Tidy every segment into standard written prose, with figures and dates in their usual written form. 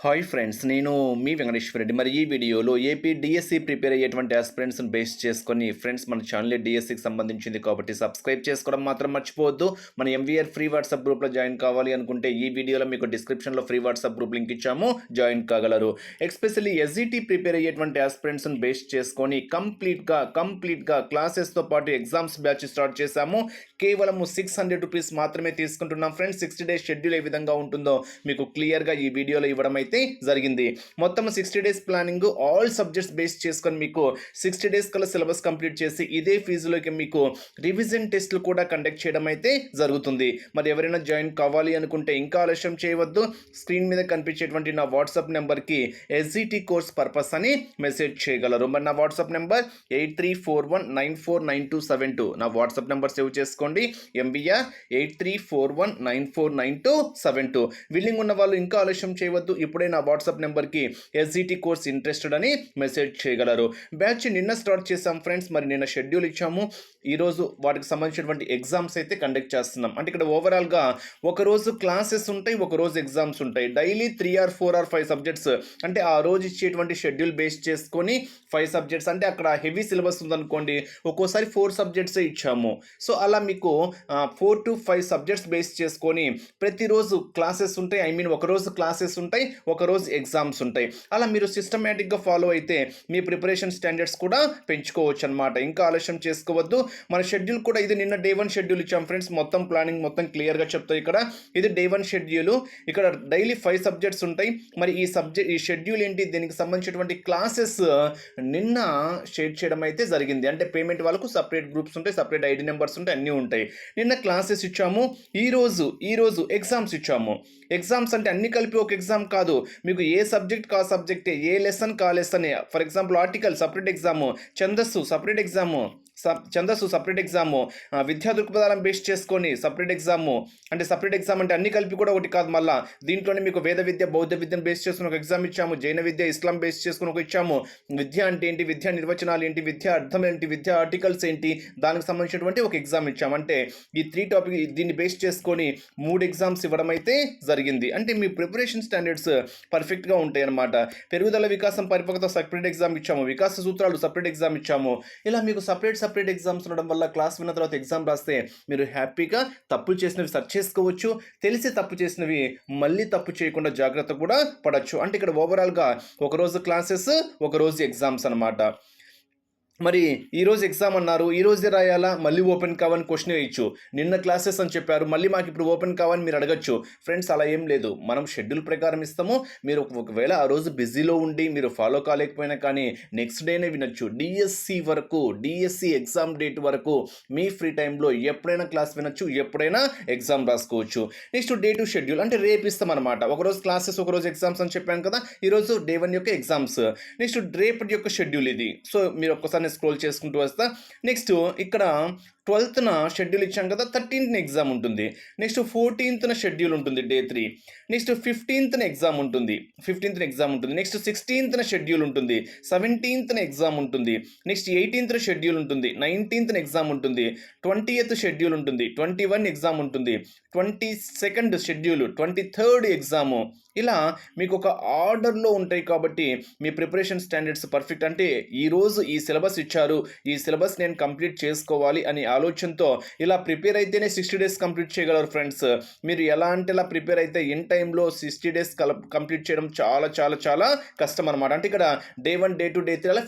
Hi friends, నేను మీ వెంకటేశ్వర రెడ్డి. మరి ఈ వీడియోలో ఏపీ డిఎస్సి ప్రిపేర్ అయ్యేటువంటి ఆస్పిరెంట్స్ని బేస్ చేసుకొని ఫ్రెండ్స్ మన ఛానల్ డిఎస్సికి సంబంధించింది కాబట్టి సబ్స్క్రైబ్ చేసుకోవడం మాత్రం మర్చిపోవద్దు. మన ఎంవీఆర్ ఫ్రీ వాట్సాప్ గ్రూప్లో జాయిన్ కావాలి అనుకుంటే ఈ వీడియోలో మీకు డిస్క్రిప్షన్లో ఫ్రీ వాట్సాప్ గ్రూప్ లింక్ ఇచ్చాము, జాయిన్ కాగలరు. ఎస్పెషల్లీ ఎస్జిటి ప్రిపేర్ అయ్యేటువంటి ఆస్పిరెంట్స్ని బేస్ చేసుకొని కంప్లీట్గా క్లాసెస్తో పాటు ఎగ్జామ్స్ బ్యాచ్ స్టార్ట్ చేశాము. కేవలం 600 రూపీస్ మాత్రమే తీసుకుంటున్నాం ఫ్రెండ్స్. 60 డేస్ షెడ్యూల్ ఏ విధంగా ఉంటుందో మీకు క్లియర్గా ఈ వీడియోలో ఇవ్వడం అయితే జరిగింది. మొత్తం 60 days planning all subjects base చేసుకొని మీకు 60 డేస్ కల్లా సిలబస్ కంప్లీట్ చేసి ఇదే ఫీజులోకి మీకు రివిజన్ టెస్ట్లు కూడా కండక్ట్ చేయడం అయితే జరుగుతుంది. మరి ఎవరైనా జాయిన్ కావాలి అనుకుంటే ఇంకా ఆలస్యం చేయవద్దు. స్క్రీన్ మీద కనిపించేటువంటి నా వాట్సాప్ నెంబర్కి ఎస్జిటి కోర్స్ పర్పస్ అని మెసేజ్ చేయగలరు. మరి నా వాట్సాప్ నెంబర్ 8341949272. నా వాట్సాప్ నెంబర్ సేవ్ చేసుకోండి. ఎంబీఆర్ 8341949272. విల్లింగ్ ఉన్న వాళ్ళు ఇంకా ఆలస్యం చేయవద్దు. ఇప్పుడే నా వాట్సాప్ నెంబర్కి ఎస్జిటి కోర్స్ ఇంట్రెస్టెడ్ అని మెసేజ్ చేయగలరు. బ్యాచ్ నిన్న స్టార్ట్ చేసాం ఫ్రెండ్స్. మరి నిన్న షెడ్యూల్ ఇచ్చాము. ఈరోజు వాటికి సంబంధించినటువంటి ఎగ్జామ్స్ అయితే కండక్ట్ చేస్తున్నాం. అంటే ఇక్కడ ఓవరాల్గా ఒకరోజు క్లాసెస్ ఉంటాయి, ఒకరోజు ఎగ్జామ్స్ ఉంటాయి. డైలీ 3 or 4 or 5 సబ్జెక్ట్స్, అంటే ఆ రోజు ఇచ్చేటువంటి షెడ్యూల్ బేస్ చేసుకొని 5 సబ్జెక్ట్స్, అంటే అక్కడ హెవీ సిలబస్ ఉందనుకోండి, ఒక్కోసారి 4 సబ్జెక్ట్సే ఇచ్చాము. సో అలా మీకు 4 to 5 సబ్జెక్ట్స్ బేస్ చేసుకొని ప్రతిరోజు క్లాసెస్ ఉంటాయి. ఒకరోజు క్లాసెస్ ఉంటాయి, ఒకరోజు ఎగ్జామ్స్ ఉంటాయి. అలా మీరు సిస్టమేటిక్గా ఫాలో అయితే మీ ప్రిపరేషన్ స్టాండర్డ్స్ కూడా పెంచుకోవచ్చు అనమాట. ఇంకా ఆలస్యం చేసుకోవద్దు. మన షెడ్యూల్ కూడా ఇది నిన్న డే 1 షెడ్యూల్ ఇచ్చాం ఫ్రెండ్స్. మొత్తం ప్లానింగ్ మొత్తం క్లియర్గా చెప్తాయి. ఇక్కడ ఇది డే 1 షెడ్యూల్. ఇక్కడ డైలీ 5 సబ్జెక్ట్స్ ఉంటాయి. మరి ఈ షెడ్యూల్ ఏంటి, దీనికి సంబంధించినటువంటి క్లాసెస్ నిన్న షేర్ చేయడం అయితే జరిగింది. అంటే పేమెంట్ వాళ్ళకు సపరేట్ గ్రూప్స్ ఉంటాయి, సపరేట్ ఐడి నెంబర్స్ ఉంటాయి, అన్నీ ఉంటాయి. నిన్న క్లాసెస్ ఇచ్చాము. ఈరోజు ఎగ్జామ్స్ ఇచ్చాము. ఎగ్జామ్స్ అంటే అన్ని కలిపి ఒక ఎగ్జామ్ కాదు. మీకు ఏ సబ్జెక్ట్ కా సబ్జెక్టే, ఏ లెసన్ కా lesson. For example article separate exam, ఛందస్సు సపరేట్ ఎగ్జాము, విద్యా దృక్పథాలను బేస్ చేసుకొని సపరేట్ ఎగ్జాము. అంటే సపరేట్ ఎగ్జామ్ అంటే అన్ని కలిపి కూడా ఒకటి కాదు. మళ్ళీ దీంట్లోనే మీకు వేద విద్య, బౌద్ధ విద్యను బేస్ చేసుకుని ఒక ఎగ్జామ్ ఇచ్చాము. జైన విద్య, ఇస్లాం బేస్ చేసుకుని ఒక ఇచ్చాము. విద్య అంటే ఏంటి, విద్యా నిర్వచనాలు ఏంటి, విద్య అర్థం ఏంటి, విద్యా ఆర్టికల్స్ ఏంటి, దానికి సంబంధించినటువంటి ఒక ఎగ్జామ్ ఇచ్చాము. అంటే ఈ 3 టాపిక్ దీన్ని బేస్ చేసుకొని 3 ఎగ్జామ్స్ ఇవ్వడం అయితే జరిగింది. అంటే మీ ప్రిపరేషన్ స్టాండర్డ్స్ పర్ఫెక్ట్గా ఉంటాయి అన్నమాట. పెరుగుదల, వికాసం, పరిపక్వత సపరేట్ ఎగ్జామ్ ఇచ్చాము. వికాస సూత్రాలు సపరేట్ ఎగ్జామ్ ఇచ్చాము. ఇలా మీకు సపరేట్ ఎగ్జామ్స్ ఉండడం వల్ల క్లాస్ విన్న తర్వాత ఎగ్జామ్ రాస్తే మీరు హ్యాపీగా తప్పులు చేసినవి సర్చ్ చేసుకోవచ్చు. తెలిసి తప్పు చేసినవి మళ్ళీ తప్పు చేయకుండా జాగ్రత్త కూడా పడవచ్చు. అంటే ఇక్కడ ఓవరాల్గా ఒకరోజు క్లాసెస్, ఒకరోజు ఎగ్జామ్స్ అనమాట. మరి ఈరోజు ఎగ్జామ్ అన్నారు, ఈరోజే రాయాలా, మళ్ళీ ఓపెన్ కావాలని క్వశ్చన్ వేయచ్చు. నిన్న క్లాసెస్ అని చెప్పారు, మళ్ళీ మాకు ఇప్పుడు ఓపెన్ కావాలని మీరు అడగచ్చు. ఫ్రెండ్స్ అలా ఏం లేదు, మనం షెడ్యూల్ ప్రకారం ఇస్తాము. మీరు ఒకవేళ ఆ రోజు బిజీలో ఉండి మీరు ఫాలో కాలేకపోయినా కానీ నెక్స్ట్ డేనే వినొచ్చు. డిఎస్సి వరకు, డిఎస్సి ఎగ్జామ్ డేట్ వరకు మీ ఫ్రీ టైంలో ఎప్పుడైనా క్లాస్ వినొచ్చు, ఎప్పుడైనా ఎగ్జామ్ రాసుకోవచ్చు. నెక్స్ట్ డే 2 షెడ్యూల్, అంటే రేపు ఇస్తామన్నమాట. ఒకరోజు క్లాసెస్, ఒకరోజు ఎగ్జామ్స్ అని చెప్పాను కదా. ఈరోజు డే 1 యొక్క ఎగ్జామ్స్. నెక్స్ట్ రేపటి యొక్క షెడ్యూల్ ఇది. సో మీరు ఒక్కసారి స్క్రోల్ చేసుకుంటూ వస్తా. నెక్స్ట్ ఇక్కడ 12th షెడ్యూల్ ఇచ్చాం కదా, 13th ఎగ్జామ్ ఉంటుంది. నెక్స్ట్ 14th షెడ్యూల్ ఉంటుంది, డే 3. నెక్స్ట్ 15th ఎగ్జామ్ ఉంటుంది, నెక్స్ట్ 16th షెడ్యూల్ ఉంటుంది, 17th ఎగ్జామ్ ఉంటుంది. నెక్స్ట్ 18th షెడ్యూల్ ఉంటుంది, 19th ఎగ్జామ్ ఉంటుంది, 20th షెడ్యూల్ ఉంటుంది, 21 ఎగ్జామ్ ఉంటుంది, 22nd షెడ్యూల్, 23rd ఎగ్జాము. ఇలా మీకు ఒక ఆర్డర్లో ఉంటాయి కాబట్టి మీ ప్రిపరేషన్ స్టాండర్డ్స్ పర్ఫెక్ట్. అంటే ఈరోజు ఈ సిలబస్ ఇచ్చారు, ఈ సిలబస్ నేను కంప్లీట్ చేసుకోవాలి అని ఆలోచనతో ఇలా ప్రిపేర్ అయితేనే 60 డేస్ కంప్లీట్ చేయగలరు ఫ్రెండ్స్. మీరు ఎలా అంటే ఇలా ప్రిపేర్ అయితే ఇన్ టైంలో 60 డేస్ కంప్లీట్ చేయడం చాలా చాలా చాలా కష్టం అనమాట. అంటే ఇక్కడ డే 1, డే 2, డే 3 అలా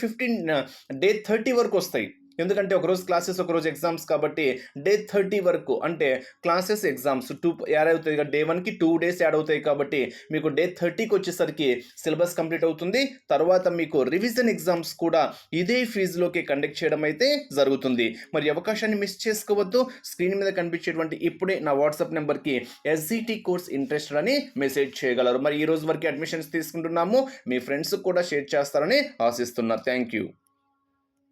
డే 30 వరకు వస్తాయి. ఎందుకంటే ఒకరోజు క్లాసెస్, ఒకరోజు ఎగ్జామ్స్ కాబట్టి డే 30 వరకు, అంటే క్లాసెస్ ఎగ్జామ్స్ 2 యాడ్ అవుతాయి. డే 1కి 2 డేస్ యాడ్ అవుతాయి కాబట్టి మీకు డే 30కి వచ్చేసరికి సిలబస్ కంప్లీట్ అవుతుంది. తర్వాత మీకు రివిజన్ ఎగ్జామ్స్ కూడా ఇదే ఫీజులోకి కండక్ట్ చేయడం అయితే జరుగుతుంది. మరి అవకాశాన్ని మిస్ చేసుకోవద్దు. స్క్రీన్ మీద కనిపించేటువంటి ఇప్పుడే నా వాట్సాప్ నెంబర్కి ఎస్జిటి కోర్స్ ఇంట్రెస్టెడ్ అని మెసేజ్ చేయగలరు. మరి ఈ రోజు వరకు అడ్మిషన్స్ తీసుకుంటున్నాము. మీ ఫ్రెండ్స్ కూడా షేర్ చేస్తారని ఆశిస్తున్నా. Thank you.